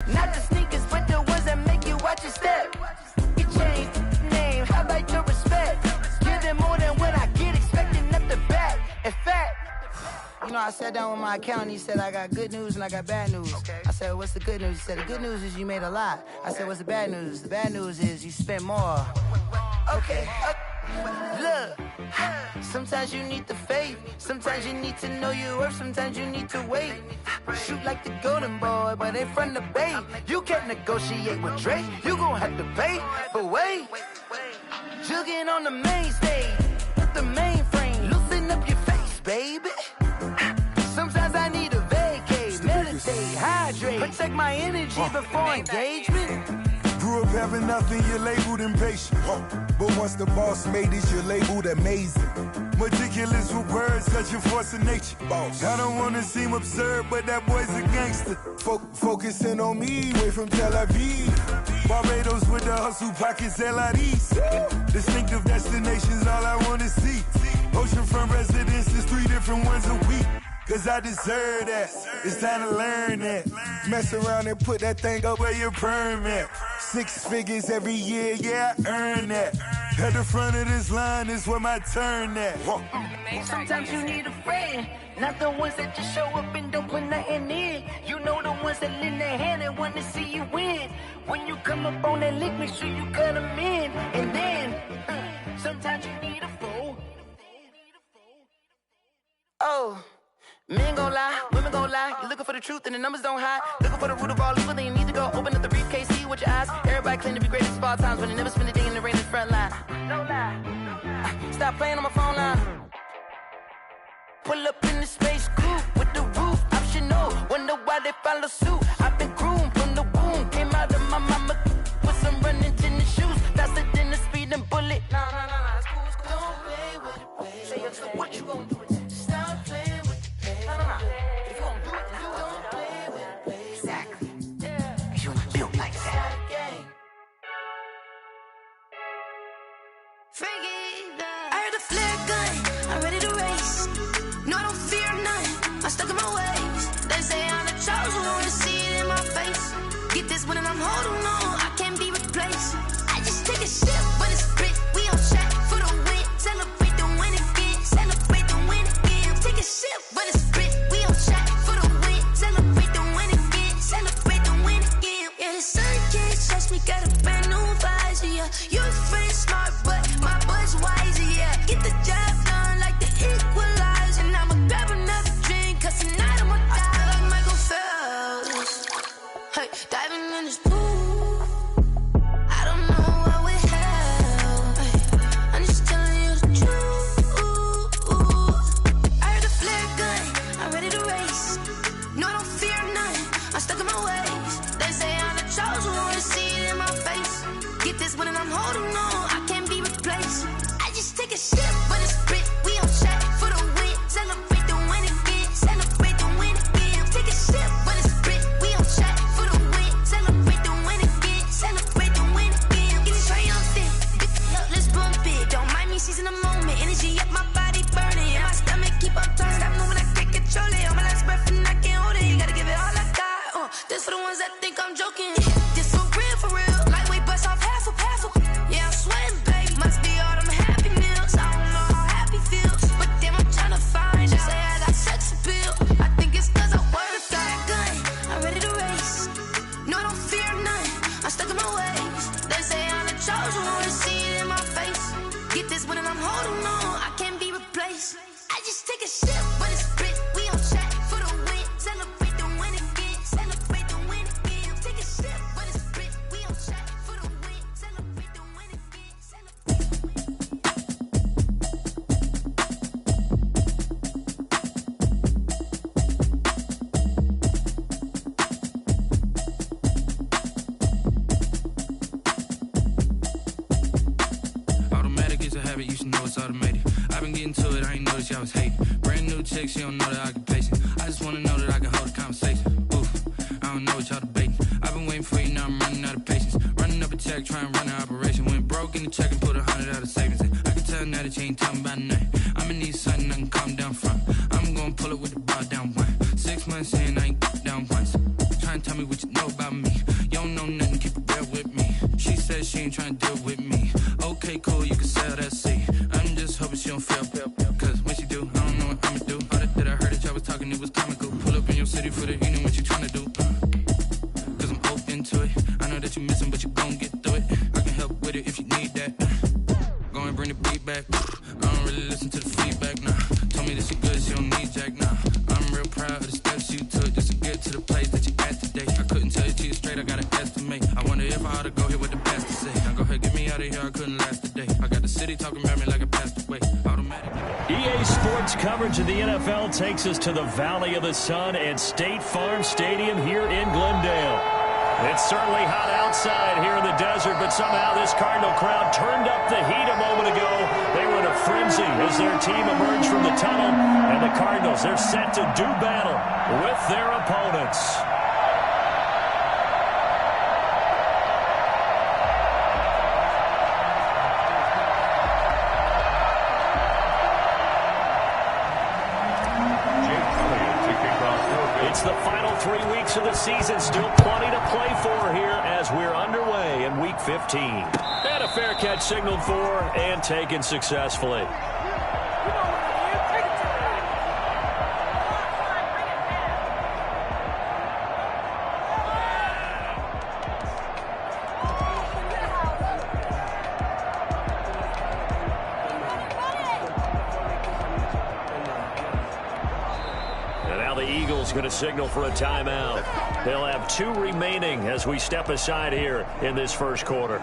Not the sneakers, but the ones that make you watch your step. You change the name, highlight your respect. Give them more than what I get, expecting up the back. In fact, you know, I sat down with my accountant, he said, I got good news and I got bad news. Okay. I said, what's the good news? He said, the good news is you made a lot. I said, what's the bad news? The bad news is you spent more. Okay. Look, sometimes you need the faith. Sometimes you need to know your worth. Sometimes you need to wait. Shoot like the golden boy, but in front of the bay. You can't negotiate with Drake. You gon' have to pay. But wait, jugging on the main stage with the mainframe. Loosen up your face, baby. Sometimes I need a vacate, meditate, hydrate, protect my energy before engagement. Grew up having nothing, you're labeled impatient. But once the boss made it, you're labeled amazing. Meticulous with words, such a force of nature. Boss. I don't wanna seem absurd, but that boy's a gangster. Focusing on me, way from Tel Aviv. Barbados with the hustle, pockets LIDs. Distinctive destinations, all I wanna see. Oceanfront residences, 3 different ones a week. Cause I deserve that, it's time to learn that. Mess around and put that thing up where your permit. 6 figures every year, yeah, I earn that. At the front of this line is where my turn at. Sometimes you need a friend, not the ones that just show up and don't put nothing in. You know the ones that lend their hand and want to see you win. When you come up on that lick, make sure you cut them in. And then, sometimes you need a fool. Oh. Men gon' lie, women gon' lie. You're looking for the truth and the numbers don't hide. Looking for the root of all evil, then you need to go open up the briefcase, see with your eyes. Everybody claim to be greatest of all times, but they never spend a day in the rain in the front line. No lie. Stop playing on my phone line. Pull up in the space coupe with the roof optional. Wonder why they follow suit. I've been groomed from the womb. Came out of my mama with some running tennis shoes. Faster than the speeding bullet. No, it's cool, it's cool. Don't play with it, baby. Say, what you gon' do? Stop playing. If you gon' do it, then you don't play with it, baby. Exactly. Yeah. Cause you ain't built like that. I heard a flare gun, I'm ready to race. No, I don't fear none, I'm stuck in my ways. They say I'm the chosen one, to see it in my face. Get this one and I'm holding on, I can't be replaced. I just take a sip, but it's split, we on track for the win. Celebrate the win again, celebrate the win again. Take a sip, but it's split, we on track for the win. Celebrate the win again, celebrate the win again. Yeah, the sun can't touch me, got a brand new visor, yeah. You're friend smart, but my boy's wiser, yeah. Get the job done like the equalizer. And I'ma grab another drink, cause tonight I'ma die like Michael Phelps. Hey, diving in this pool, I don't know what we have. Hey, I'm just telling you the truth. I heard a flare gun, I'm ready to race. No, I don't fear none, I'm stuck in my ways. They say I'm the chosen one, to see it in my face. Get this one and I'm holding on, I can't be replaced. I just take a sip, but it's split, we on track for the win. Celebrate the win again, celebrate the win again. Take a sip, but it's split, we on track for the win. Celebrate the win again, celebrate the win again. Get it triumphant, let's bump it. Don't mind me seizing the moment, energy up my body burning. And my stomach keep on turning, stop moving, I can't control it. On my last breath and I can't hold it, you gotta give it all I got. This for the ones that think I'm joking. This for real, lightweight bust off half a. Yeah, I'm sweating, baby, must be all them happy meals. I don't know how happy feels, but damn, I'm tryna find out. Say I got sex appeal, I think it's cause I wear a fat gun. I'm ready to race, no, I don't fear none, I'm stuck in my ways. They say I'm the chosen one, to see it in my face. Get this one and I'm holding on, I can't be replaced. I just take a sip, but it's split, we on track for the win. Celebrate the win again, celebrate the win again. Take a sip, but it's split, we on track for the win. Celebrate the win again, celebrate the win. Automatic is a habit, you should know it's automated. I've been getting to it, I ain't noticed y'all was hating. Brand new chick, she don't know that I can pace it. I just wanna know that I can hold a conversation. Oof, I don't know what y'all debating. I've been waiting for you, now I'm running out of patience. Running up a check, trying to run an operation. Went broke in the check and put 100 out of savings in. I can tell now that you ain't talking about nothing. I'ma need something I can calm down from. I'm gonna pull it with the bar down one. 6 months in, I ain't down once. Try and tell me what you know about me. said she ain't trying to deal with me. Okay, cool, you can sell that seat. I'm just hoping she don't fail. Cause when she do, I don't know what I'ma do. All that I heard that y'all was talking, it was comical. Pull up in your city for the evening, what you trying to do? Cause I'm open to it. I know that you missing, but you gon' get through it. I can help with it if you need that. Go and bring the beat back. I don't really listen to the feedback, nah. Told me that she good, she don't need jack, nah. I'm real proud of the steps you took just to get to the place that you at today. I couldn't tell you to you straight, I gotta estimate. I wonder if I ought to go here with the best to say. Now go ahead, get me out of here, I couldn't last a day. I got the city talking about me like I passed away. Automatic. EA Sports coverage of the NFL takes us to the Valley of the Sun and State Farm Stadium here in Glendale. It's certainly hot outside here in the desert, but somehow this Cardinal crowd turned up the heat a moment ago. They were in a frenzy as their team emerged from the tunnel, and the Cardinals, they're set to do battle with their opponents. It's the final 3 weeks of the season. Still plenty to play for here as we're underway in Week 15. And a fair catch signaled for and taken successfully. Going to signal for a timeout. They'll have 2 remaining as we step aside here in this first quarter.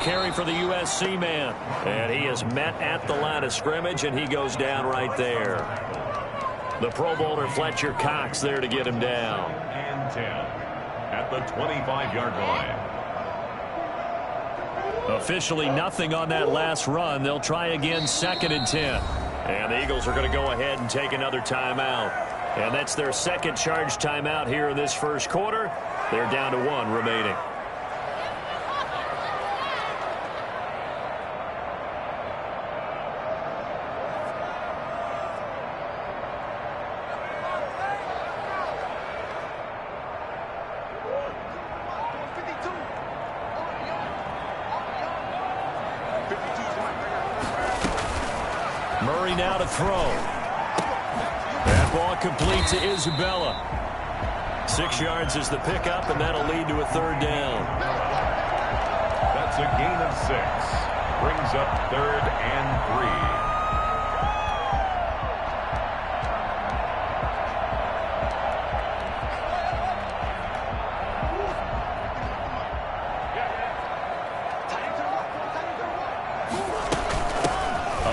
Carry for the USC man, and he is met at the line of scrimmage, and he goes down right there. The Pro Bowler Fletcher Cox there to get him down. And 10 at the 25-yard line. Officially nothing on that last run. They'll try again 2nd and 10. And the Eagles are going to go ahead and take another timeout. And that's their second charge timeout here in this first quarter. They're down to 1 remaining. Now to throw. That ball complete to Isabella. 6 yards is the pickup, and that'll lead to a 3rd down. That's a gain of 6. Brings up 3rd and 3.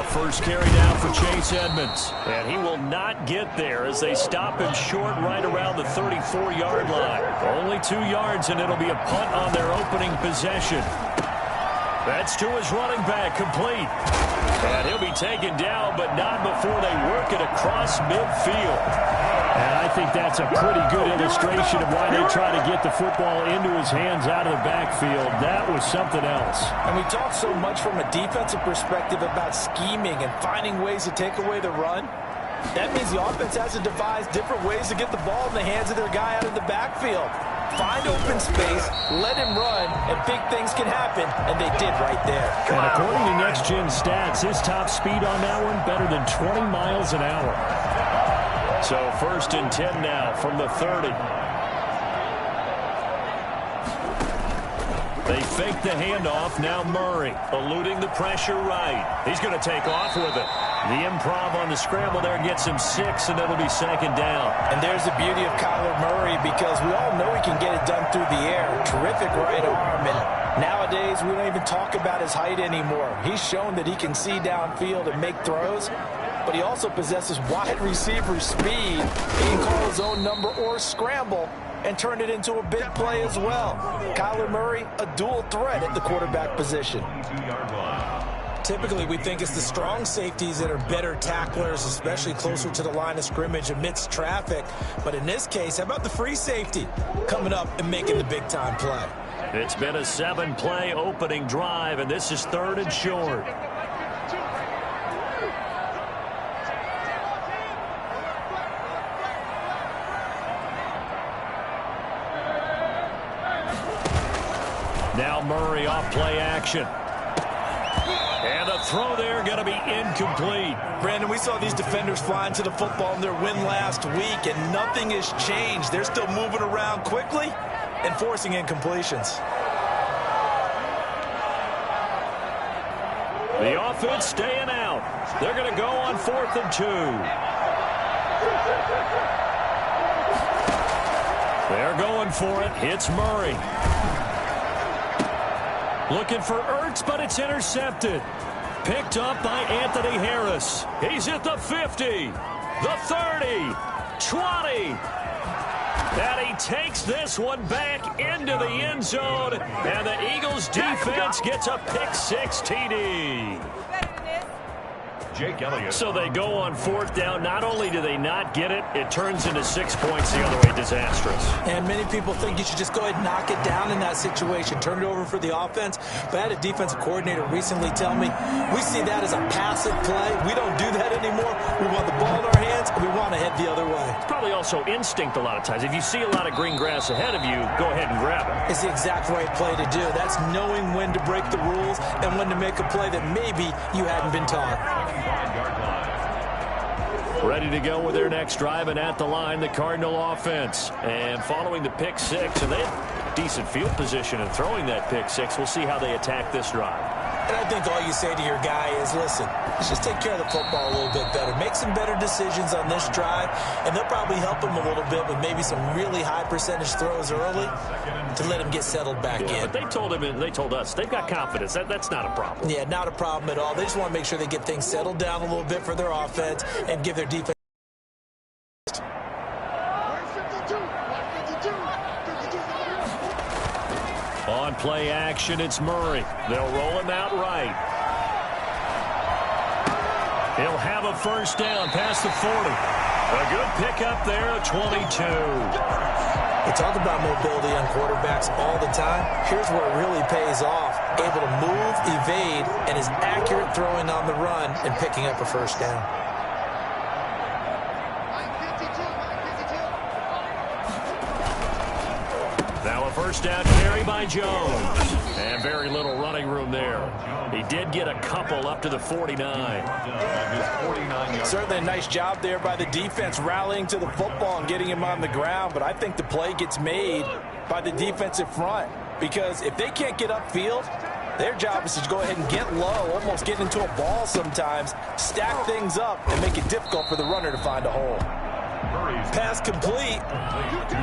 First carry down for Chase Edmonds. And he will not get there as they stop him short right around the 34-yard line. Only 2 yards, and it'll be a punt on their opening possession. That's to his running back, complete. And he'll be taken down, but not before they work it across midfield. And I think that's a pretty good illustration of why they try to get the football into his hands out of the backfield. That was something else. And we talk so much from a defensive perspective about scheming and finding ways to take away the run. That means the offense has to devise different ways to get the ball in the hands of their guy out of the backfield. Find open space, let him run, and big things can happen, and they did right there. And according to Next Gen Stats, his top speed on that one better than 20 miles an hour. So 1st and 10 now from the 30. They fake the handoff. Now Murray eluding the pressure right. He's going to take off with it. The improv on the scramble there gets him 6, and it'll be 2nd down. And there's the beauty of Kyler Murray, because we all know he can get it done through the air. Terrific right arm. And nowadays, we don't even talk about his height anymore. He's shown that he can see downfield and make throws, but he also possesses wide receiver speed. He can call his own number or scramble. and turned it into a big play as well. Kyler Murray, a dual threat at the quarterback position. 22-yard line. Typically, we think it's the strong safeties that are better tacklers, especially closer to the line of scrimmage amidst traffic. But in this case, how about the free safety coming up and making the big-time play? It's been a 7-play opening drive, and this is 3rd and short. Now Murray off play action. And the throw there going to be incomplete. Brandon, we saw these defenders flying to the football in their win last week, and nothing has changed. They're still moving around quickly and forcing incompletions. The offense staying out. They're going to go on 4th and 2. They're going for it. It's Murray. Looking for Ertz, but it's intercepted. Picked up by Anthony Harris. He's at the 50, the 30, 20. And he takes this one back into the end zone. And the Eagles defense gets a pick-6 TD. Jake Elliott. So they go on 4th down. Not only do they not get it, it turns into 6 points the other way. Disastrous. And many people think you should just go ahead and knock it down in that situation. Turn it over for the offense. But I had a defensive coordinator recently tell me, we see that as a passive play. We don't do that anymore. We want the ball in our hands, and we want to head the other way. It's probably also instinct a lot of times. If you see a lot of green grass ahead of you, go ahead and grab it. It's the exact right play to do. That's knowing when to break the rules and when to make a play that maybe you hadn't been taught. Ready to go with their next drive, and at the line, the Cardinal offense. And following the pick-6, and they have decent field position in throwing that pick-6. We'll see how they attack this drive. And I think all you say to your guy is, listen, let's just take care of the football a little bit better. Make some better decisions on this drive, and they'll probably help him a little bit with maybe some really high percentage throws early to let him get settled back in. But they told him, and they told us, they've got confidence. That's not a problem. Yeah, not a problem at all. They just want to make sure they get things settled down a little bit for their offense and give their defense. On play action, it's Murray. They'll roll him out right. He'll have a first down past the 40. A good pickup there, 22. We talk about mobility on quarterbacks all the time. Here's where it really pays off. Able to move, evade, and is accurate throwing on the run and picking up a first down. Now a first down carry by Jones. And very little running room there. He did get a couple up to the 49. Certainly a nice job there by the defense rallying to the football and getting him on the ground. But I think the play gets made by the defensive front. Because if they can't get upfield, their job is to go ahead and get low, almost get into a ball sometimes, stack things up, and make it difficult for the runner to find a hole. Pass complete,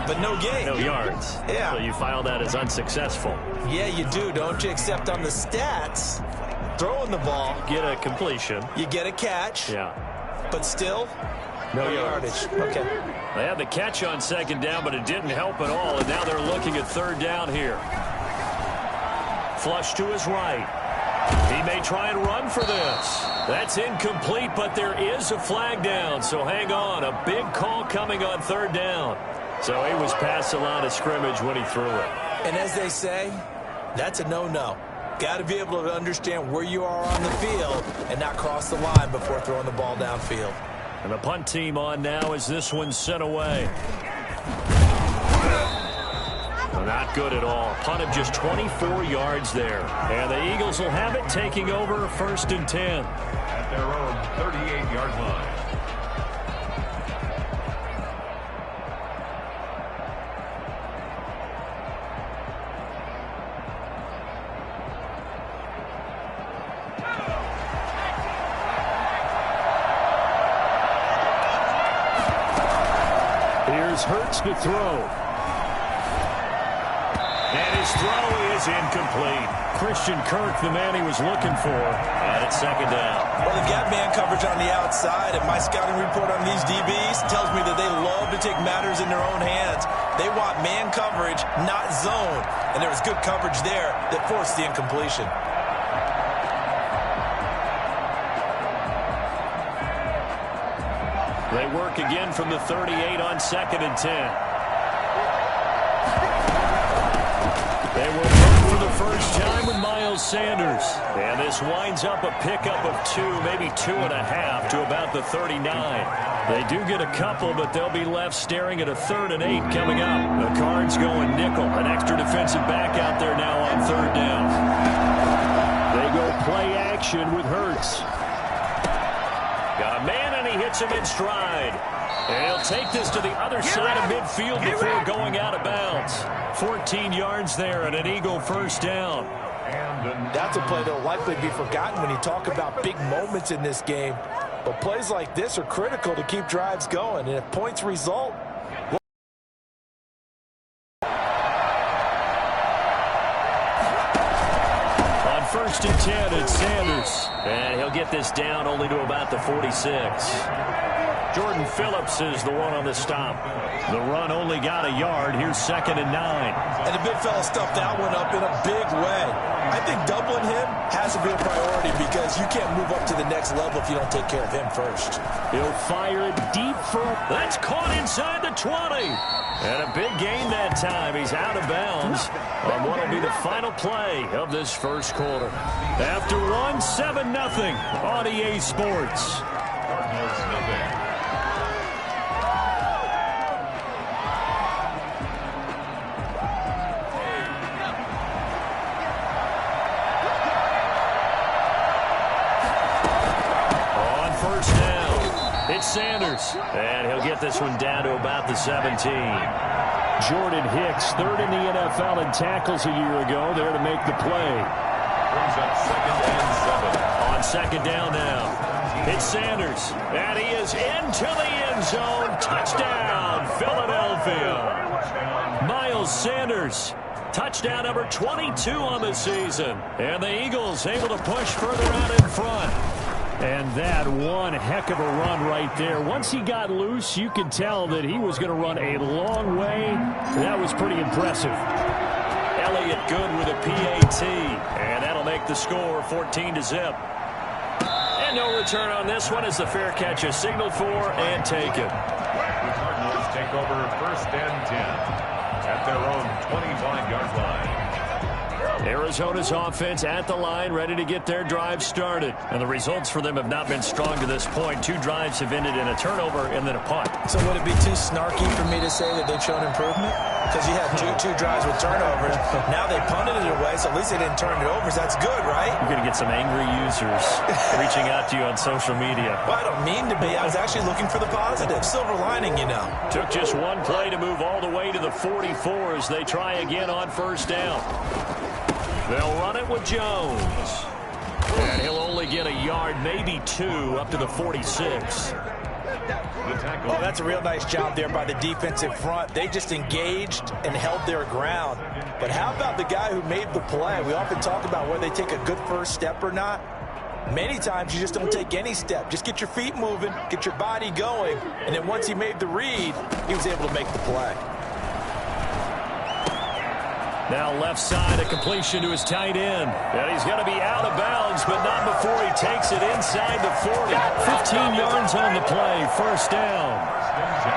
but no gain. No yards. Yeah. So you file that as unsuccessful. Yeah, you do, don't you? Except on the stats, throwing the ball. Get a completion. You get a catch. Yeah. But still, no yardage. Okay. They had the catch on second down, but it didn't help at all, and now they're looking at third down here. Flush to his right. He may try and run for this. That's incomplete, but there is a flag down, so hang on. A big call coming on third down. So he was past the line of scrimmage when he threw it. And as they say, that's a no-no. Got to be able to understand where you are on the field and not cross the line before throwing the ball downfield. And the punt team on now as this one's sent away. Not good at all. Punt of just 24 yards there. And the Eagles will have it, taking over 1st and 10. At their own 38-yard line. Here's Hurts to throw. And his throw is incomplete. Christian Kirk, the man he was looking for, and it's second down. Well, they've got man coverage on the outside, and my scouting report on these DBs tells me that they love to take matters in their own hands. They want man coverage, not zone. And there was good coverage there that forced the incompletion. They work again from the 38 on 2nd and 10. They will run for the first time with Miles Sanders. And this winds up a pickup of 2, maybe 2.5 to about the 39. They do get a couple, but they'll be left staring at a 3rd and 8 coming up. The Cards going nickel. An extra defensive back out there now on 3rd down. They go play action with Hurts. Got a man, and he hits him in stride. And he'll take this to the other side of midfield before going out of bounds. 14 yards there and an Eagle first down. That's a play that will likely be forgotten when you talk about big moments in this game. But plays like this are critical to keep drives going. And if points result, on 1st and 10, it's Sanders. And he'll get this down only to about the 46. Jordan Phillips is the one on the stop. The run only got a yard. Here's 2nd and 9. And the big fella stuffed that one up in a big way. I think doubling him has to be a priority because you can't move up to the next level if you don't take care of him first. He'll fire it deep for... That's caught inside the 20. And a big gain that time. He's out of bounds on what will be the final play of this first quarter. After one, 7-0 on EA Sports. It's Sanders, and he'll get this one down to about the 17. Jordan Hicks, 3rd in the NFL in tackles a year ago, there to make the play. Brings up 2nd and 7. On 2nd down now, it's Sanders, and he is into the end zone. Touchdown, Philadelphia. Miles Sanders, touchdown number 22 on the season. And the Eagles able to push further out in front. And that one heck of a run right there. Once he got loose, you could tell that he was going to run a long way. That was pretty impressive. Elliott good with a PAT. And that'll make the score 14-0. And no return on this one as the fair catch is signaled for and taken. The Cardinals take over 1st and 10 at their own 25-yard line. Arizona's offense at the line, ready to get their drive started. And the results for them have not been strong to this point. 2 drives have ended in a turnover and then a punt. So would it be too snarky for me to say that they've shown improvement? Because you had two drives with turnovers. Now they punted it away, so at least they didn't turn it over. So that's good, right? You're going to get some angry users reaching out to you on social media. Well, I don't mean to be. I was actually looking for the positive. Silver lining, you know. Took just one play to move all the way to the 44 as they try again on 1st down. They'll run it with Jones. And he'll only get a yard, maybe 2, up to the 46. Oh, that's a real nice job there by the defensive front. They just engaged and held their ground. But how about the guy who made the play? We often talk about whether they take a good first step or not. Many times you just don't take any step. Just get your feet moving, get your body going. And then once he made the read, he was able to make the play. Now left side, a completion to his tight end. And he's going to be out of bounds, but not before he takes it inside the 40. 15 yards on the play, 1st down.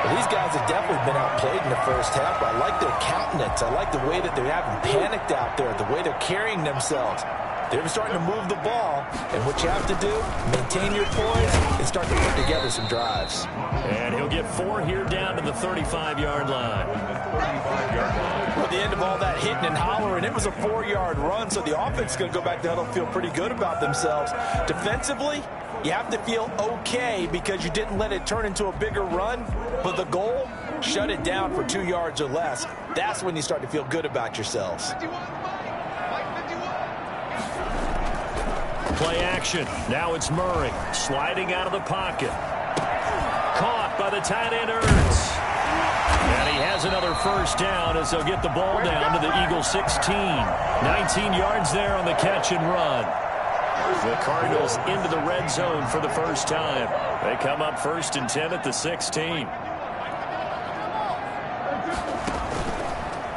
Well, these guys have definitely been outplayed in the first half. I like their countenance. I like the way that they haven't panicked out there, the way they're carrying themselves. They're starting to move the ball, and what you have to do, maintain your poise and start to put together some drives. And he'll get 4 here down to the 35-yard line. At the end of all that hitting and hollering, it was a 4-yard run, so the offense is going to go back down and feel pretty good about themselves. Defensively, you have to feel okay because you didn't let it turn into a bigger run, but the goal, shut it down for 2 yards or less. That's when you start to feel good about yourselves. Play action. Now it's Murray sliding out of the pocket. Caught by the tight end Ertz. And he has another 1st down as they'll get the ball down to the Eagles 16. 19 yards there on the catch and run. The Cardinals into the red zone for the first time. They come up 1st and 10 at the 16.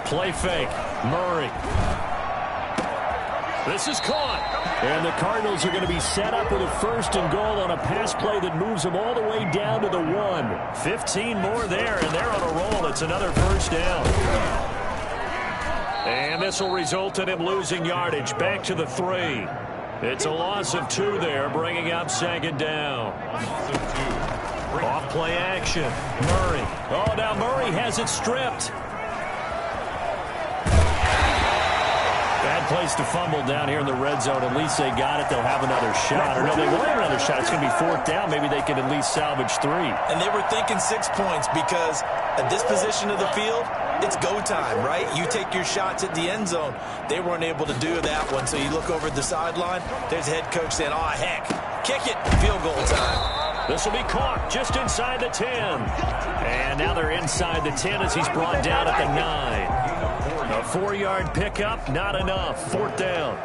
Play fake. Murray. This is caught. And the Cardinals are going to be set up with a 1st and goal on a pass play that moves them all the way down to the 1. 15 more there, and they're on a roll. It's another 1st down. And this will result in him losing yardage. Back to the 3. It's a loss of 2 there, bringing up 2nd down. Off play action. Murray. Oh, now Murray has it stripped. Bad place to fumble down here in the red zone. At least they got it. They'll have another shot. Or no, they won't have another shot. It's going to be 4th down. Maybe they can at least salvage 3. And they were thinking 6 points because at this position of the field, it's go time, right? You take your shots at the end zone. They weren't able to do that one. So you look over at the sideline. There's the head coach saying, oh, heck, kick it. Field goal time. This will be caught just inside the 10. And now they're inside the 10 as he's brought down at the 9. A 4-yard pickup, not enough. 4th down.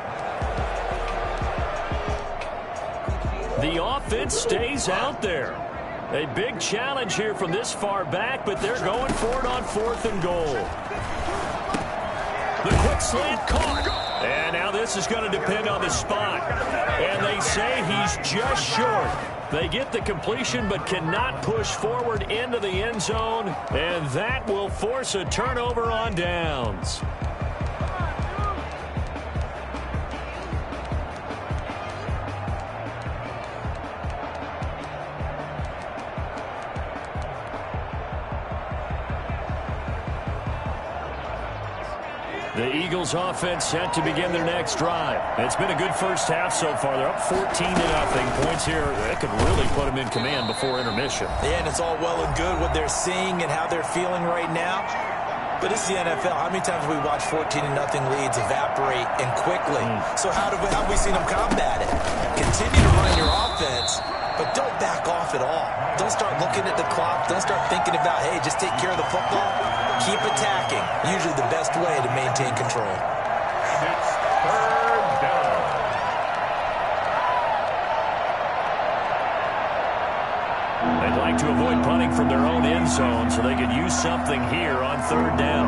The offense stays out there. A big challenge here from this far back, but they're going for it on 4th and goal. The quick slant caught. And now this is going to depend on the spot. And they say he's just short. They get the completion but cannot push forward into the end zone, and that will force a turnover on downs. The Eagles offense set to begin their next drive. It's been a good first half so far. They're up 14-0. Points here that could really put them in command before intermission. Yeah, and it's all well and good what they're seeing and how they're feeling right now. But it's the NFL. How many times have we watched 14-0 leads evaporate and quickly? So how have we seen them combat it? Continue to run your offense, but don't back off at all. Don't start looking at the clock. Don't start thinking about, hey, just take care of the football. Keep attacking. Usually the best way to maintain control. It's 3rd down. They'd like to avoid punting from their own end zone so they could use something here on 3rd down.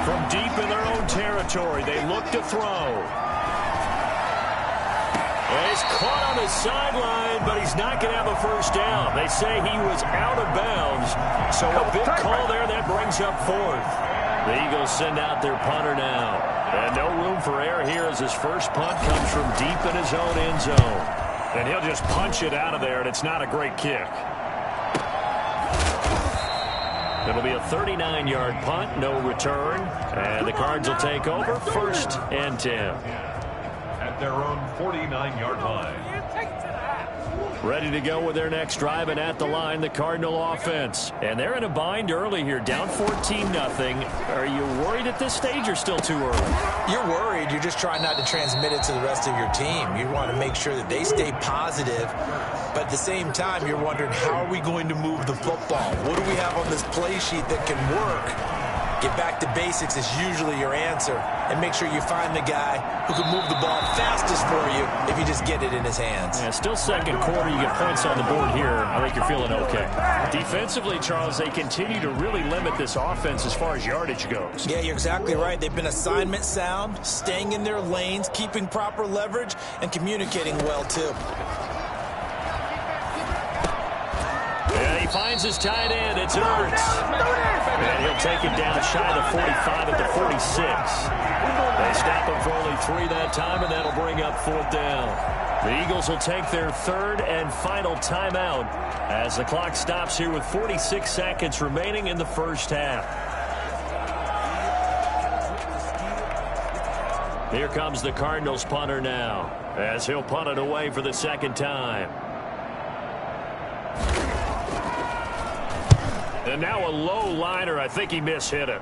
From deep in their own territory, they look to throw. He's caught on his sideline, but he's not going to have a 1st down. They say he was out of bounds, so a big call there that brings up 4th. The Eagles send out their punter now. And no room for error here as his first punt comes from deep in his own end zone. And he'll just punch it out of there, and it's not a great kick. It'll be a 39-yard punt, no return. And the Cards will take over 1st and 10. At their own 49-yard line. Ready to go with their next drive, and at the line, the Cardinal offense. And they're in a bind early here, down 14-0. Are you worried at this stage or still too early? You're worried. You're just trying not to transmit it to the rest of your team. You want to make sure that they stay positive. But at the same time, you're wondering, how are we going to move the football? What do we have on this play sheet that can work? Get back to basics is usually your answer. And make sure you find the guy who can move the ball fastest for you if you just get it in his hands. Yeah, still 2nd quarter. You get points on the board here. I think you're feeling okay. Defensively, Charles, they continue to really limit this offense as far as yardage goes. Yeah, you're exactly right. They've been assignment sound, staying in their lanes, keeping proper leverage, and communicating well, too. And he finds his tight end. It's Ertz. And he'll take it down shy of the 45 at the 46. They stop him for only 3 that time, and that'll bring up 4th down. The Eagles will take their 3rd and final timeout as the clock stops here with 46 seconds remaining in the first half. Here comes the Cardinals punter now as he'll punt it away for the 2nd time. And now a low liner. I think he mishit it.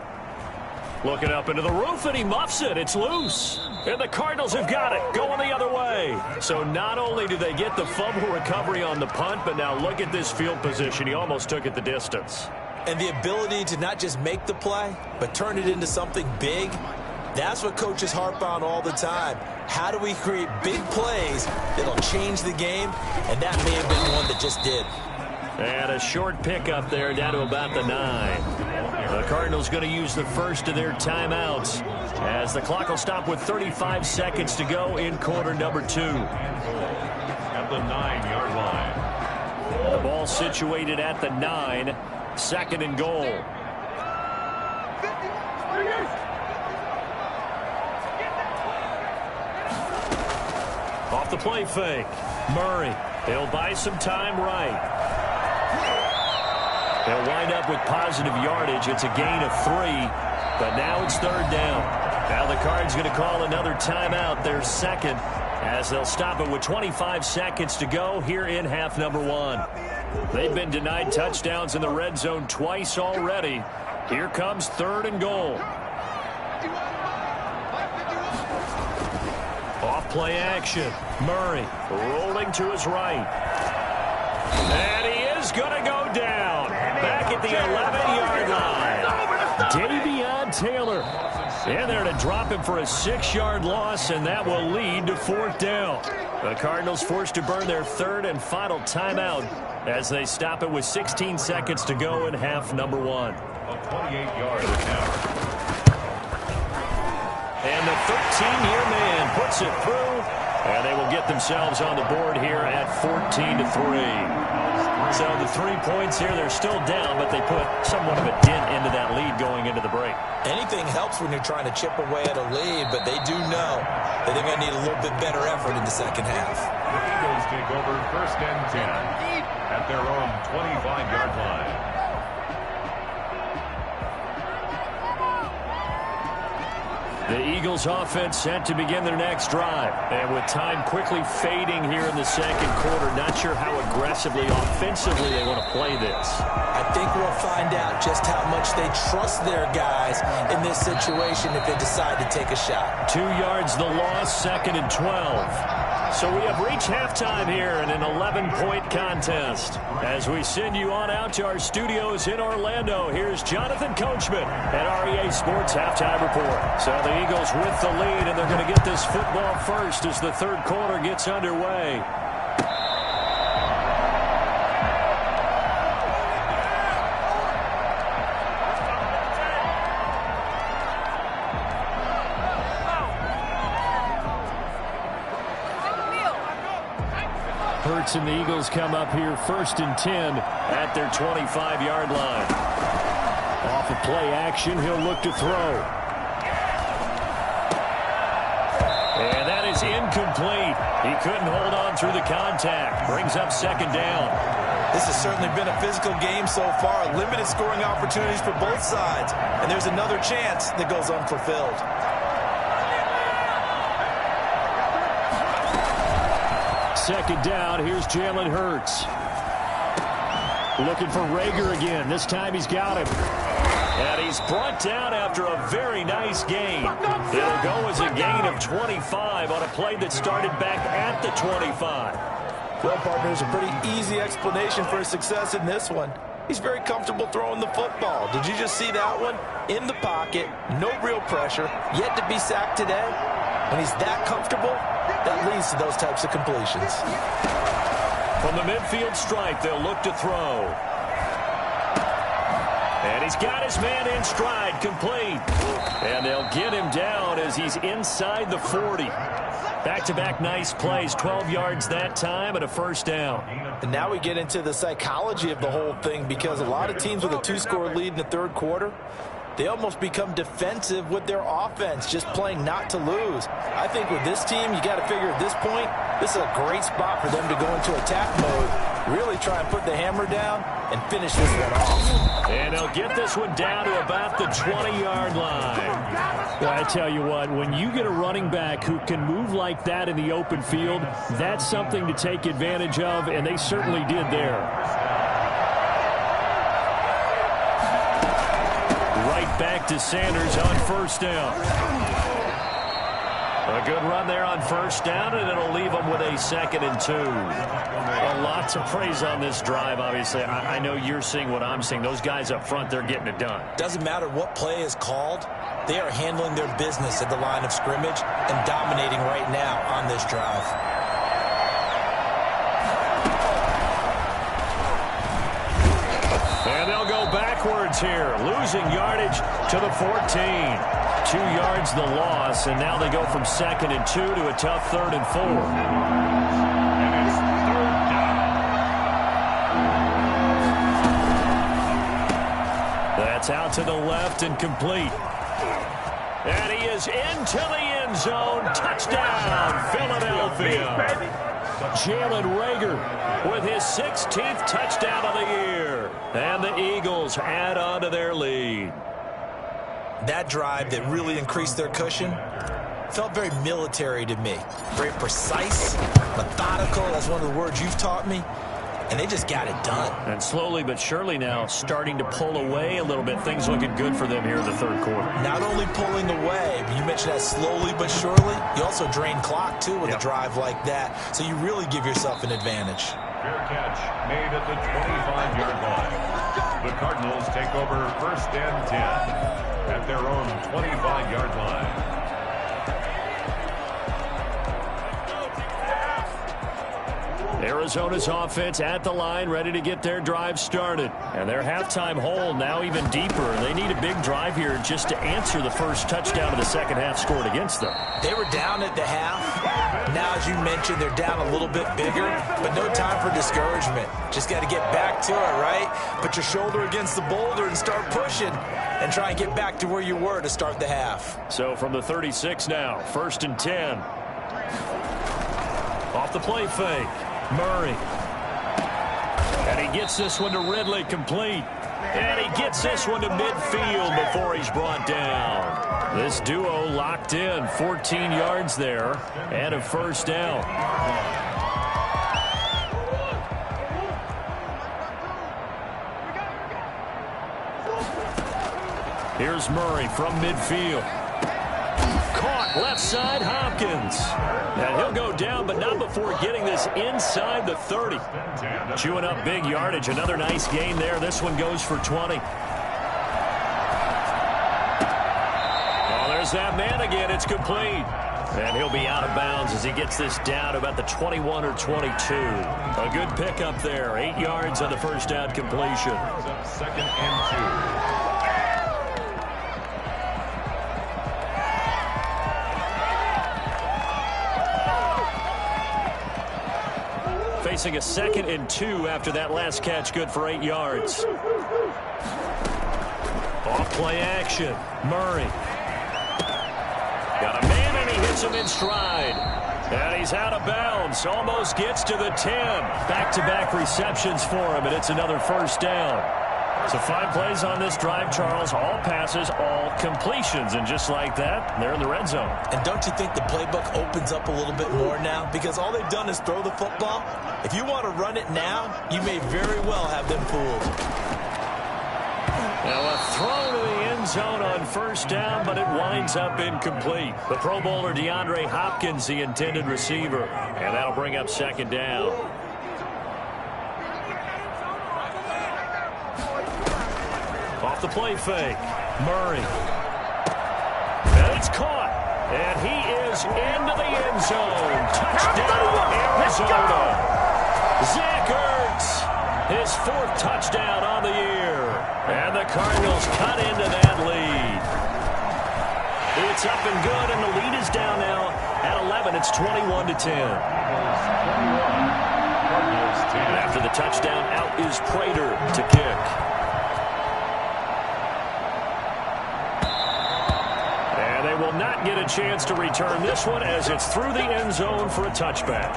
Looking up into the roof, and he muffs it. It's loose. And the Cardinals have got it, going the other way. So not only do they get the fumble recovery on the punt, but now look at this field position. He almost took it the distance. And the ability to not just make the play, but turn it into something big, that's what coaches harp on all the time. How do we create big plays that'll change the game? And that may have been one that just did. And a short pickup there down to about the 9. The Cardinals going to use the first of their timeouts as the clock will stop with 35 seconds to go in quarter number 2. At the 9-yard line. The ball situated at the 9, 2nd and goal. Off the play fake. Murray. He'll buy some time right. They'll wind up with positive yardage. It's a gain of 3, but now it's 3rd down. Now the Cards going to call another timeout, their 2nd, as they'll stop it with 25 seconds to go here in half number 1. They've been denied touchdowns in the red zone twice already. Here comes 3rd and goal. Off play action. Murray rolling to his right. And he is going to go down. Back at the 11-yard line. Davion Taylor in there to drop him for a 6-yard loss, and that will lead to 4th down. The Cardinals forced to burn their 3rd and final timeout as they stop it with 16 seconds to go in half number 1. A 28-yard attempt. And the 13-year man puts it through, and they will get themselves on the board here at 14-3. So the 3 points here, they're still down, but they put somewhat of a dent into that lead going into the break. Anything helps when you're trying to chip away at a lead, but they do know that they're going to need a little bit better effort in the second half. The Eagles take over 1st and 10 at their own 25-yard line. The Eagles offense set to begin their next drive. And with time quickly fading here in the 2nd quarter, not sure how aggressively, offensively they want to play this. I think we'll find out just how much they trust their guys in this situation if they decide to take a shot. 2 yards the loss, 2nd and 12. So we have reached halftime here in an 11-point contest. As we send you on out to our studios in Orlando, here's Jonathan Coachman at REA Sports Halftime Report. So the Eagles with the lead, and they're going to get this football first as the 3rd quarter gets underway. Hurts and the Eagles come up here 1st and 10 at their 25-yard line. Off of play action, he'll look to throw. And that is incomplete. He couldn't hold on through the contact. Brings up 2nd down. This has certainly been a physical game so far. Limited scoring opportunities for both sides. And there's another chance that goes unfulfilled. 2nd down, here's Jalen Hurts. Looking for Rager again. This time he's got him. And he's brought down after a very nice gain. It'll go as a gain of 25 on a play that started back at the 25. Well, partners, a pretty easy explanation for his success in this one. He's very comfortable throwing the football. Did you just see that one? In the pocket, no real pressure, yet to be sacked today. When he's that comfortable, that leads to those types of completions. From the midfield stripe, they'll look to throw. And he's got his man in stride, complete. And they'll get him down as he's inside the 40. Back-to-back nice plays, 12 yards that time and a 1st down. And now we get into the psychology of the whole thing, because a lot of teams with a 2-score lead in the 3rd quarter, they almost become defensive with their offense, just playing not to lose. I think with this team, you got to figure at this point, this is a great spot for them to go into attack mode, really try and put the hammer down and finish this one off. And they'll get this one down to about the 20-yard line. Well, I tell you what, when you get a running back who can move like that in the open field, that's something to take advantage of, and they certainly did there. Back to Sanders on 1st down. A good run there on 1st down, and it'll leave them with a 2nd and 2. A lot to praise on this drive, obviously. I know you're seeing what I'm seeing. Those guys up front, they're getting it done. Doesn't matter what play is called. They are handling their business at the line of scrimmage and dominating right now on this drive. And they'll go backwards here, losing yardage to the 14. 2 yards the loss, and now they go from 2nd and 2 to a tough 3rd and 4. And it's 3rd down. That's out to the left and complete. And he is into the end zone. Touchdown, Philadelphia. Jalen Reagor with his 16th touchdown of the year. And the Eagles add on to their lead. That drive that really increased their cushion felt very military to me. Very precise, methodical. That's one of the words you've taught me. And they just got it done. And slowly but surely now starting to pull away a little bit. Things looking good for them here in the 3rd quarter. Not only pulling away, but you mentioned that slowly but surely. You also drain clock, too, with a drive like that. So you really give yourself an advantage. Fair catch made at the 25-yard line. The Cardinals take over 1st and 10 at their own 25-yard line. Arizona's offense at the line, ready to get their drive started. And their halftime hole now even deeper. They need a big drive here just to answer the first touchdown of the second half scored against them. They were down at the half. Now, as you mentioned, they're down a little bit bigger, but no time for discouragement. Just got to get back to it, right? Put your shoulder against the boulder and start pushing and try and get back to where you were to start the half. So from the 36 now, 1st and 10. Off the play fake. Murray. And he gets this one to Ridley, complete. And he gets this one to midfield before he's brought down. This duo locked in, 14 yards there, and a 1st down. Here's Murray from midfield. Caught left side, Hopkins. And he'll go down, but not before getting this inside the 30. Chewing up big yardage. Another nice gain there. This one goes for 20. Oh, there's that man again. It's complete. And he'll be out of bounds as he gets this down about the 21 or 22. A good pickup there. 8 yards on the 1st down completion. 2nd and 2. Facing a 2nd and 2 after that last catch, good for 8 yards. Off play action. Murray. Got a man and he hits him in stride. And he's out of bounds. Almost gets to the 10. Back-to-back receptions for him, and it's another 1st down. So 5 plays on this drive, Charles. All passes, all completions. And just like that, they're in the red zone. And don't you think the playbook opens up a little bit more now? Because all they've done is throw the football. If you want to run it now, you may very well have them fooled. Now a throw to the end zone on 1st down, but it winds up incomplete. The Pro Bowler DeAndre Hopkins, the intended receiver. And that'll bring up 2nd down. Off the play fake. Murray. And it's caught. And he is into the end zone. Touchdown, Arizona. Zach Ertz, his 4th touchdown on the year. And the Cardinals cut into that lead. It's up and good, and the lead is down now at 11. It's 21-10. And after the touchdown, out is Prater to kick. Will not get a chance to return this one as it's through the end zone for a touchback.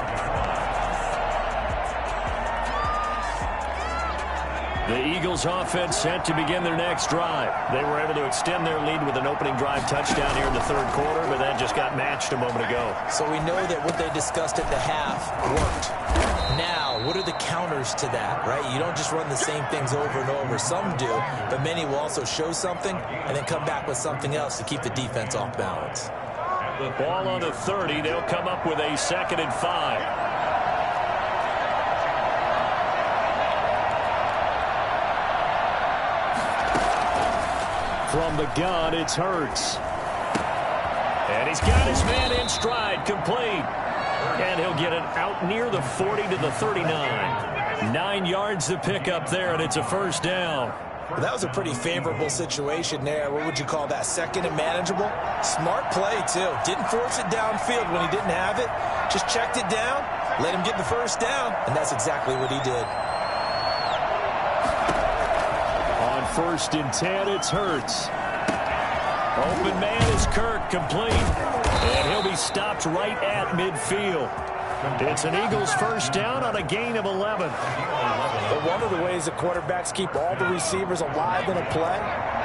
The Eagles offense set to begin their next drive. They were able to extend their lead with an opening drive touchdown here in the 3rd quarter, but that just got matched a moment ago. So we know that what they discussed at the half worked. Now, what are the counters to that, right? You don't just run the same things over and over. Some do, but many will also show something and then come back with something else to keep the defense off balance. The ball on the 30. They'll come up with a 2nd and 5. From the gun, it's Hurts. And he's got his man in stride, complete. And he'll get it out near the 40 to the 39. 9 yards to pick up there, and it's a 1st down. Well, that was a pretty favorable situation there. What would you call that? Second and manageable? Smart play, too. Didn't force it downfield when he didn't have it. Just checked it down, let him get the first down, and that's exactly what he did. On 1st and 10, it's Hurts. Open man is Kirk, complete. And he'll be stopped right at midfield. It's an Eagles first down on a gain of 11. But one of the ways the quarterbacks keep all the receivers alive in a play,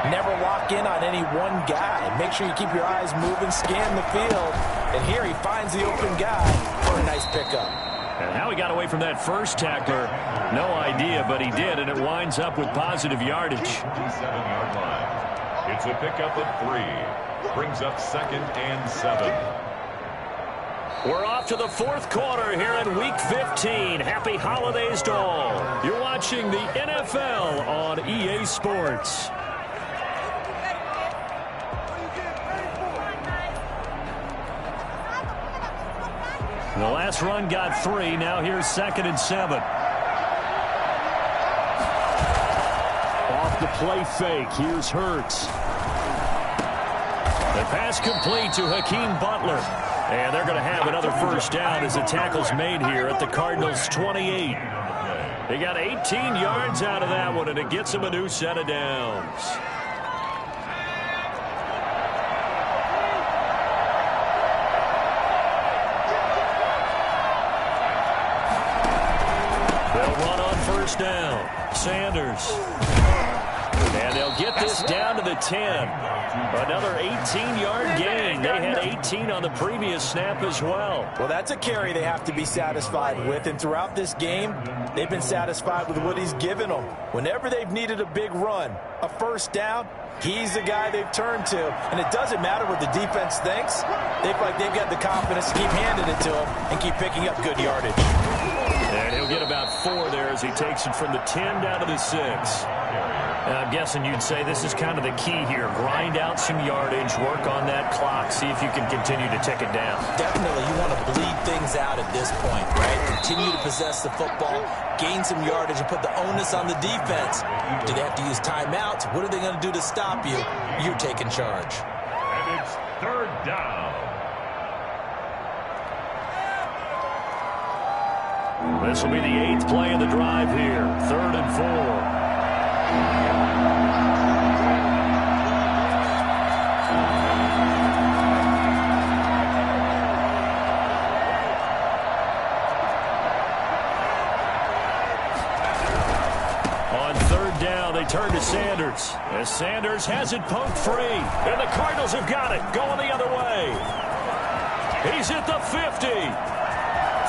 never lock in on any one guy. Make sure you keep your eyes moving, scan the field. And here he finds the open guy for a nice pickup. And how he got away from that first tackler, no idea, but he did, and it winds up with positive yardage. 57-yard line. It's a pickup of 3. Brings up 2nd and 7. We're off to the 4th quarter here in Week 15. Happy holidays to all. You're watching the NFL on EA Sports. The last run got 3. Now here's 2nd and 7. Off the play fake. Here's Hurts. The pass complete to Hakeem Butler. And they're going to have another first down as the tackle's made here at the Cardinals' 28. They got 18 yards out of that one, and it gets them a new set of downs. They'll run on first down. Sanders. And they'll get this down to the 10. Another 18-yard gain. They had 18 on the previous snap as well. Well, that's a carry they have to be satisfied with. And throughout this game, they've been satisfied with what he's given them. Whenever they've needed a big run, a first down, he's the guy they've turned to. And it doesn't matter what the defense thinks. They feel like they've got the confidence to keep handing it to him and keep picking up good yardage. And he'll get about 4 there as he takes it from the 10 down to the 6. I'm guessing you'd say this is kind of the key here. Grind out some yardage, work on that clock, see if you can continue to tick it down. Definitely, you want to bleed things out at this point, right? Continue to possess the football, gain some yardage, and put the onus on the defense. Do they have to use timeouts? What are they going to do to stop you? You're taking charge. And it's 3rd down. This will be the 8th play of the drive here. 3rd and 4. On 3rd down, they turn to Sanders. As Sanders has it poked free. And the Cardinals have got it. Going the other way. He's at the 50.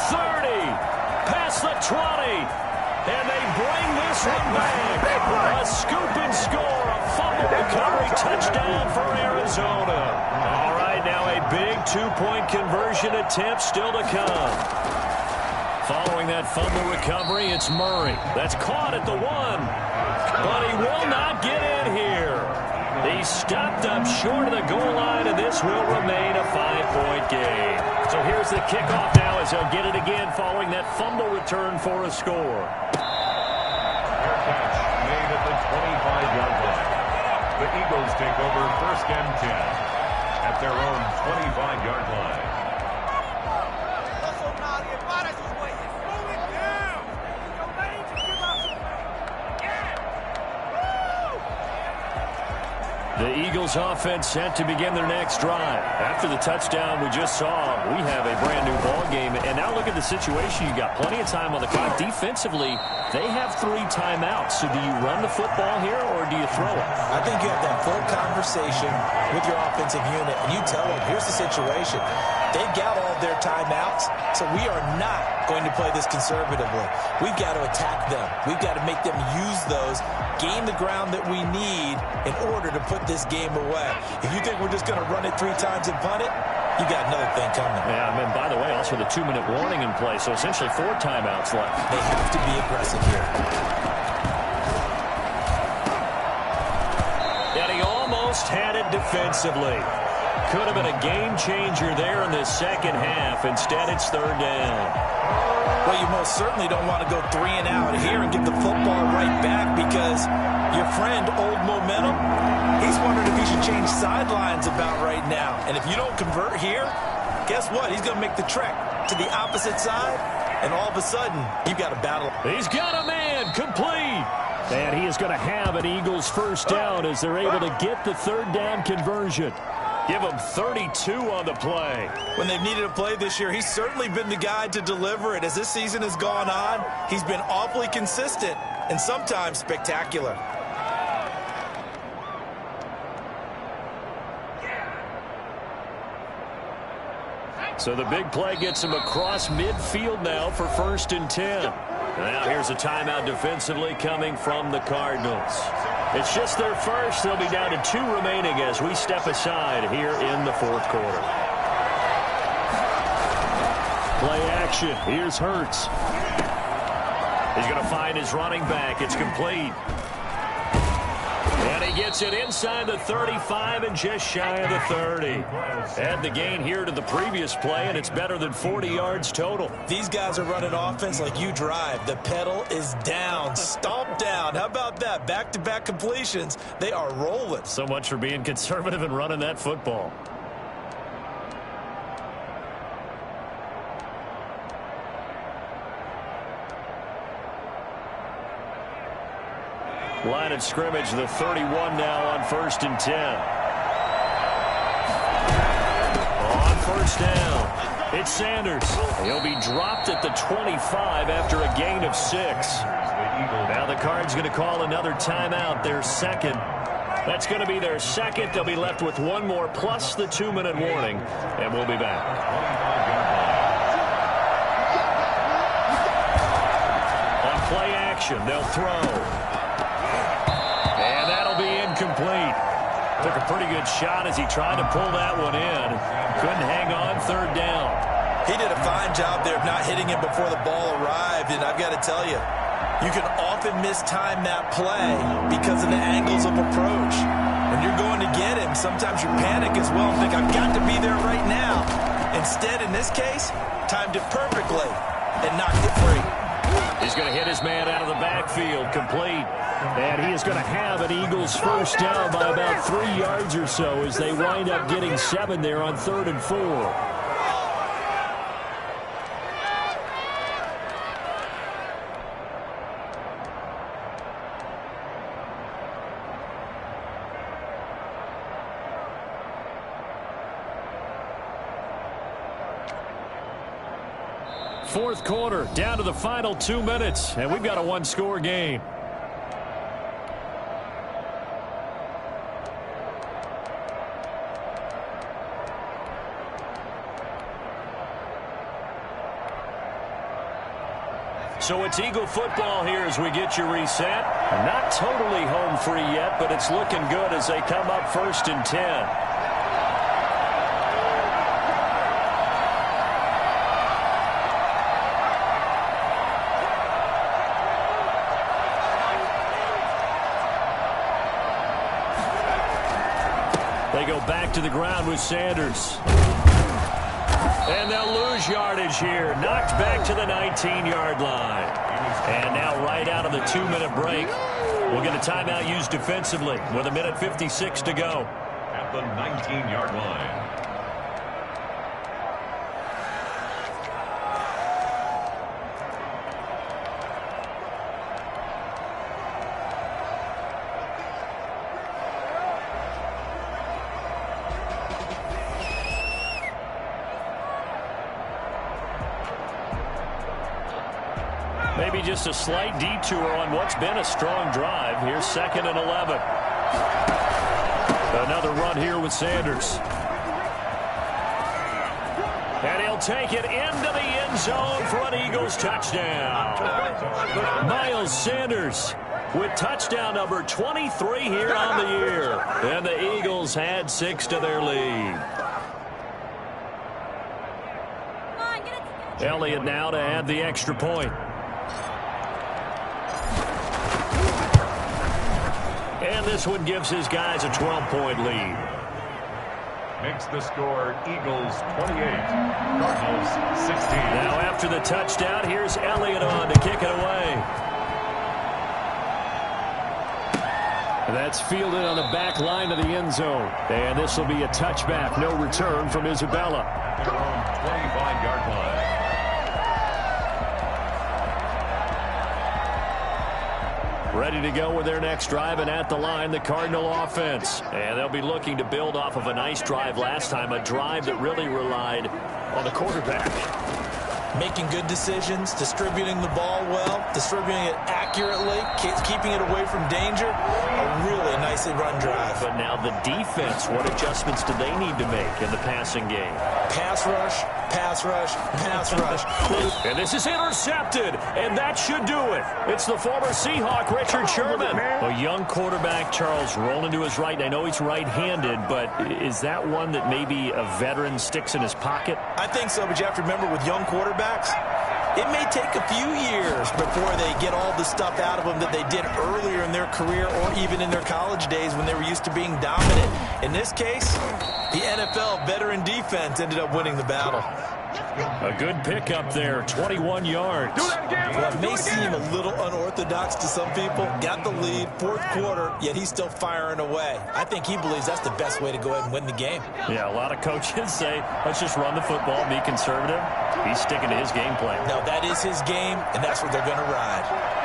30. Past the 20. And they bring this one back. A scoop and score. A fumble recovery touchdown for Arizona. All right, now a big 2-point conversion attempt still to come. Following that fumble recovery, it's Murray. That's caught at the 1. But he will not get in here. He stopped up short of the goal line, and this will remain a 5-point game. So here's the kickoff now as they'll get it again following that fumble return for a score. Catch made at the 25-yard line. The Eagles take over 1st and 10 at their own 25-yard line. The Eagles offense set to begin their next drive. After the touchdown we just saw, we have a brand new ball game. And now look at the situation. You got plenty of time on the clock. Defensively, they have 3 timeouts. So do you run the football here or do you throw it? I think you have that full conversation with your offensive unit, and you tell them, here's the situation. They've got all their timeouts, so we are not going to play this conservatively. We've got to attack them. We've got to make them use those, gain the ground that we need in order to put this game away. If you think we're just going to run it 3 times and punt it, you got another thing coming. Yeah, and by the way, also the 2-minute warning in play, so essentially 4 timeouts left. They have to be aggressive here. And he almost had it defensively. Could have been a game changer there in the second half. Instead, it's third down. Well, you most certainly don't want to go 3 and out here and get the football right back because your friend, Old Momentum, he's wondering if he should change sidelines about right now. And if you don't convert here, guess what? He's going to make the trek to the opposite side, and all of a sudden, you've got a battle. He's got a man complete. And he is going to have an Eagles first down as they're able to get the third down conversion. Give him 32 on the play. When they've needed a play this year, he's certainly been the guy to deliver it. As this season has gone on, he's been awfully consistent and sometimes spectacular. So the big play gets him across midfield now for 1st and 10. Now here's a timeout defensively coming from the Cardinals. It's just their first. They'll be down to 2 remaining as we step aside here in the 4th quarter. Play action. Here's Hurts. He's going to find his running back. It's complete. And he gets it inside the 35 and just shy of the 30. Add the gain here to the previous play, and it's better than 40 yards total. These guys are running offense like you drive. The pedal is down, stomped down. How about that? Back-to-back completions. They are rolling. So much for being conservative and running that football. Line of scrimmage, the 31 now on 1st and 10. On 1st down, it's Sanders. He'll be dropped at the 25 after a gain of 6. Now the Cards going to call another timeout, their second. That's going to be their second. They'll be left with 1 more plus the 2-minute warning, and we'll be back. On play action, they'll throw. Complete. Took a pretty good shot as he tried to pull that one in. Couldn't hang on 3rd down. He did a fine job there of not hitting him before the ball arrived, and I've got to tell you, you can often mistime that play because of the angles of approach. When you're going to get him, sometimes you panic as well and think, I've got to be there right now. Instead, in this case, timed it perfectly and knocked it free. He's going to hit his man out of the backfield, complete. And he is going to have an Eagles first down by about 3 yards or so as they wind up getting 7 there on 3rd and 4. Fourth quarter, down to the final 2 minutes, and we've got a 1-score game. So it's Eagle football here as we get you reset. Not totally home free yet, but it's looking good as they come up 1st and 10. They go back to the ground with Sanders. And they'll lose yardage here. Knocked back to the 19-yard line. And now right out of the 2-minute break, we'll get a timeout used defensively with 1:56 to go. At the 19-yard line. Maybe just a slight detour on what's been a strong drive. Here's 2nd and 11. Another run here with Sanders. And he'll take it into the end zone for an Eagles touchdown. Miles Sanders with touchdown number 23 here on the year. And the Eagles had 6 to their lead. Elliott now to add the extra point. And this one gives his guys a 12-point lead. makes the score Eagles 28, Cardinals 16. Now after the touchdown, here's Elliott on to kick it away. That's fielded on the back line of the end zone. And this will be a touchback. No return from Isabella. At their own 25-yard line. Ready to go with their next drive, and at the line, the Cardinal offense. And they'll be looking to build off of a nice drive last time, a drive that really relied on the quarterback. Making good decisions, distributing the ball well, distributing it accurately, keeping it away from danger. A really nicely run drive. But now the defense, what adjustments do they need to make in the passing game? Pass rush, pass rush, pass rush. And this is intercepted, and that should do it. It's the former Seahawk, Richard Sherman. A young quarterback, Charles, rolling to his right. I know he's right-handed, but is that one that maybe a veteran sticks in his pocket? I think so, but you have to remember with young quarterbacks, it may take a few years before they get all the stuff out of them that they did earlier in their career or even in their college days when they were used to being dominant. In this case, the NFL veteran defense ended up winning the battle. A good pickup there, 21 yards. Well, it may seem a little unorthodox to some people. Got the lead, fourth quarter, yet he's still firing away. I think he believes that's the best way to go ahead and win the game. Yeah, a lot of coaches say, let's just run the football, be conservative. He's sticking to his game plan. No, that is his game, and that's what they're going to ride.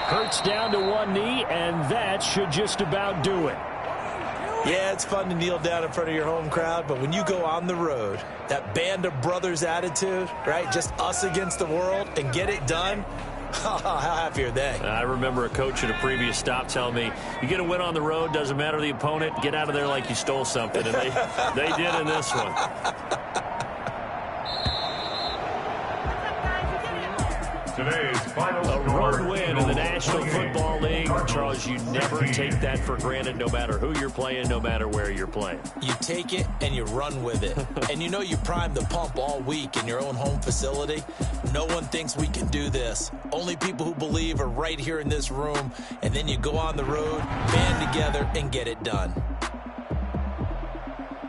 Hurts down to one knee, and that should just about do it. Yeah, it's fun to kneel down in front of your home crowd, but when you go on the road, that band of brothers attitude, right, just us against the world, and get it done, how happy are they? I remember a coach at a previous stop telling me, you get a win on the road, doesn't matter the opponent, get out of there like you stole something, and they did in this one. Today's final a road win in the National Football League. Charles, you never take that for granted no matter who you're playing, no matter where you're playing. You take it and you run with it. And you know you primed the pump all week in your own home facility. No one thinks we can do this. Only people who believe are right here in this room. And then you go on the road, band together, and get it done.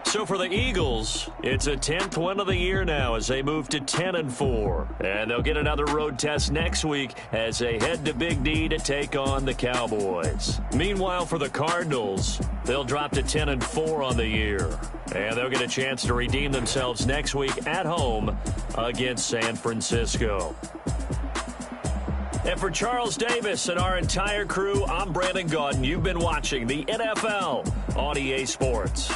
So for the Eagles, it's a 10th win of the year now as they move to 10-4. And they'll get another road test next week as they head to Big D to take on the Cowboys. Meanwhile, for the Cardinals, they'll drop to 10-4 on the year. And they'll get a chance to redeem themselves next week at home against San Francisco. And for Charles Davis and our entire crew, I'm Brandon Gaudin. You've been watching the NFL on EA Sports.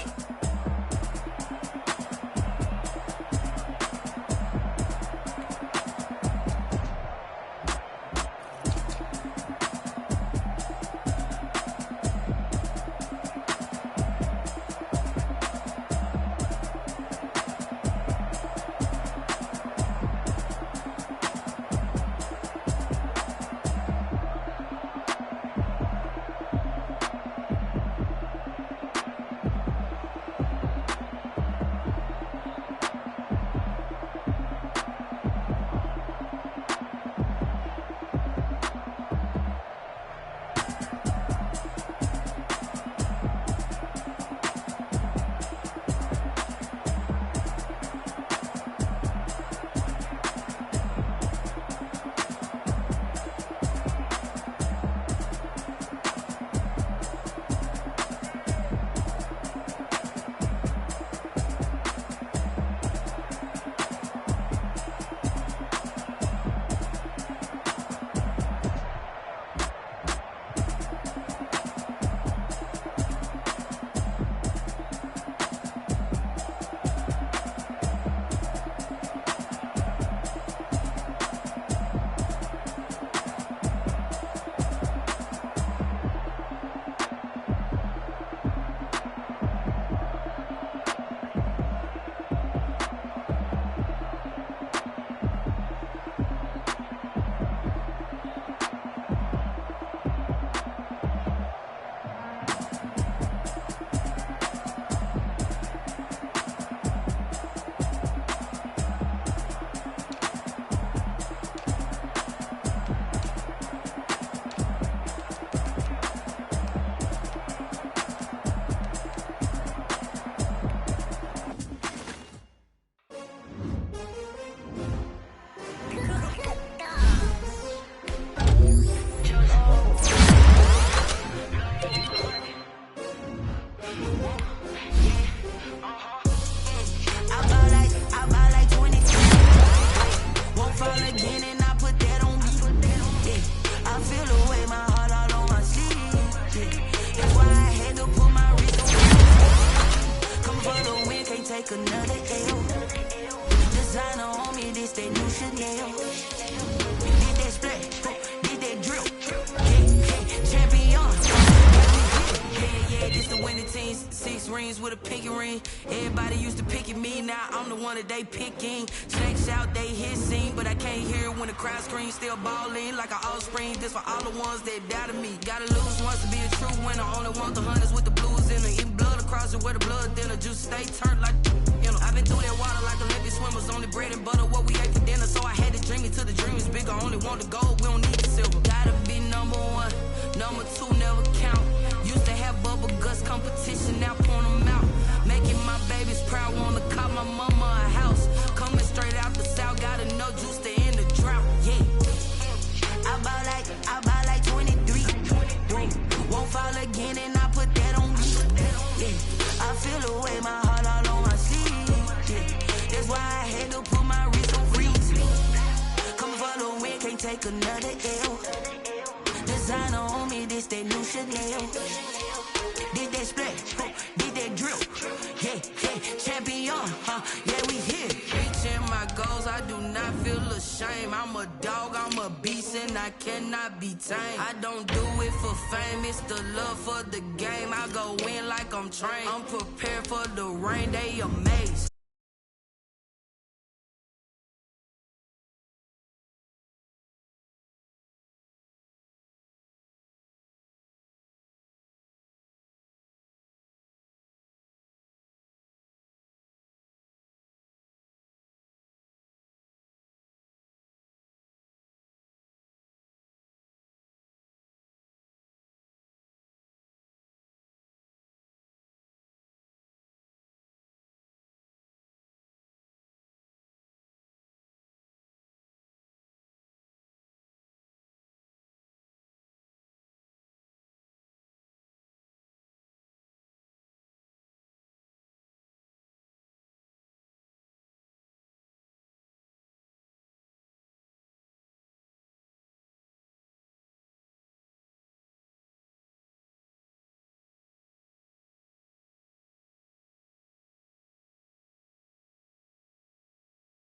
this that new Chanel. Did that split, did that drill. Yeah, champion. Yeah, this the winning team. 6 rings with a pinky ring. Everybody used to pick at me, now I'm the one that they picking. Snakes out, they hit scene, but I can't hear it when the crowd screams. Still balling like an offspring. This for all the ones that doubted me. Gotta lose once to be a true winner. Only want the hunters with the blues in it. Eating blood across it where the blood thinner. Juice stay turned like, you know. I've been through that water like Olympic swimmers. Only bread and butter, what we ate for dinner. So I had to dream it till the dream is bigger. Only want the gold, we don't need the silver. Gotta be number 1, number 2 never count. Used to have bubble guts competition, now point them out. Making my babies proud, wanna call my mama a house. Coming straight out the south, gotta know juice to end the drought. Yeah, I buy like 23. Won't fall again, and I put that on me. Yeah, I feel the way, my heart all on my sleeve. Yeah, that's why I had to put my wrist on freeze. Coming for the win, can't take another L. Designer on me, this that new Chanel. Did that split, did that drill. Yeah, champion, yeah, we here. Reaching my goals, I do not feel ashamed. I'm a dog, I'm a beast, and I cannot be tamed. I don't do it for fame, it's the love for the game. I go in like I'm trained. I'm prepared for the rain, they amazed.